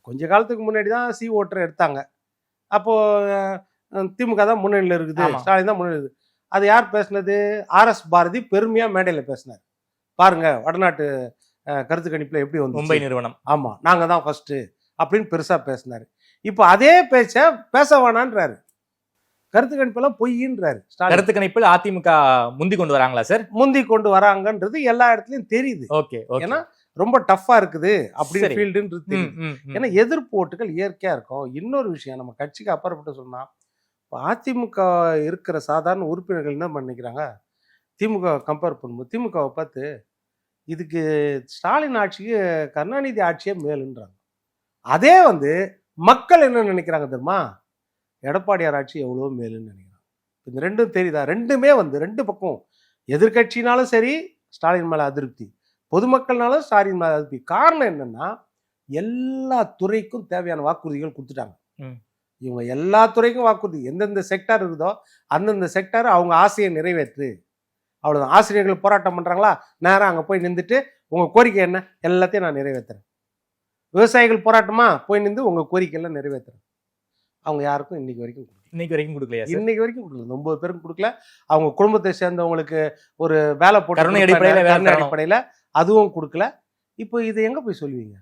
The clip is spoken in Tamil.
கொஞ்ச காலத்துக்கு முன்னாடி தான் சி ஓட்டர் எடுத்தாங்க. அப்போ திமுக தான் முன்னணியில் இருக்குது, ஸ்டாலின் தான் முன்னணி இருக்குது. அது யார் பேசுனது? ஆர்எஸ் பாரதி பெருமையா மேடையில் பேசினார். பாருங்க வடநாட்டு கருத்து கணிப்புல எப்படி வந்து மும்பை நிறுவனம், ஆமா நாங்க தான் ஃபர்ஸ்ட் அப்படின்னு பெருசா பேசினாரு. இப்போ அதே பேச்ச பேச வேணான்றாரு. கருத்து கணிப்பெல்லாம் பொய்யின்றாரு. கருத்து கணிப்பில் அதிமுக முந்தி கொண்டு வராங்களா சார்? முந்தி கொண்டு வராங்கன்றது எல்லா இடத்துலயும் தெரியுது. ஏன்னா ரொம்ப டஃப்பா இருக்குது அப்படின்னு ஃபீல்டுன்றது தெரியுது. ஏன்னா எதிர்ப்பு ஓட்டுகள் இயற்கையா இருக்கும். இன்னொரு விஷயம், நம்ம கட்சிக்கு அப்பாற்பட்டு சொன்னா, அதிமுக இருக்கிற சாதாரண உறுப்பினர்கள் என்ன பண்ணிக்கிறாங்க, திமுக கம்பேர் பண்ணும்போது திமுகவை பார்த்து இதுக்கு ஸ்டாலின் ஆட்சிக்கு கருணாநிதி ஆட்சியே மேலுன்றாங்க. அதே மக்கள் என்ன நினைக்கிறாங்க தெரியுமா, எடப்பாடியார் ஆட்சி எவ்வளோ மேலுன்னு நினைக்கிறாங்க. இந்த ரெண்டும் தெரியுதா? ரெண்டுமே ரெண்டு பக்கம், எதிர்கட்சினாலும் சரி ஸ்டாலின் மேலே அதிருப்தி, பொதுமக்கள்னாலும் ஸ்டாலின் மேலே அதிருப்தி. காரணம் என்னன்னா, எல்லா துறைக்கும் தேவையான வாக்குறுதிகள் கொடுத்துட்டாங்க. இவங்க எல்லா துறைக்கும் வாக்குறுதி, எந்தெந்த செக்டார் இருக்குதோ அந்தந்த செக்டார் அவங்க ஆசையை நிறைவேற்று, அவ்வளோதான். ஆசிரியர்கள் போராட்டம் பண்ணுறாங்களா, நேரம் அங்கே போய் நின்றுட்டு உங்கள் கோரிக்கை என்ன, எல்லாத்தையும் நான் நிறைவேற்றுறேன். விவசாயிகள் போராட்டமா, போய் நின்று உங்கள் கோரிக்கையெல்லாம் நிறைவேற்றுறேன். அவங்க யாருக்கும் இன்னைக்கு வரைக்கும் கொடுக்கலையா? இன்னைக்கு வரைக்கும் கொடுக்கல. 9 பேருக்கும் கொடுக்கல. அவங்க குடும்பத்தை சேர்ந்தவங்களுக்கு ஒரு வேலை போட்டு அடிப்படையில் அதுவும் கொடுக்கல. இப்போ இதை எங்கே போய் சொல்லுவீங்க?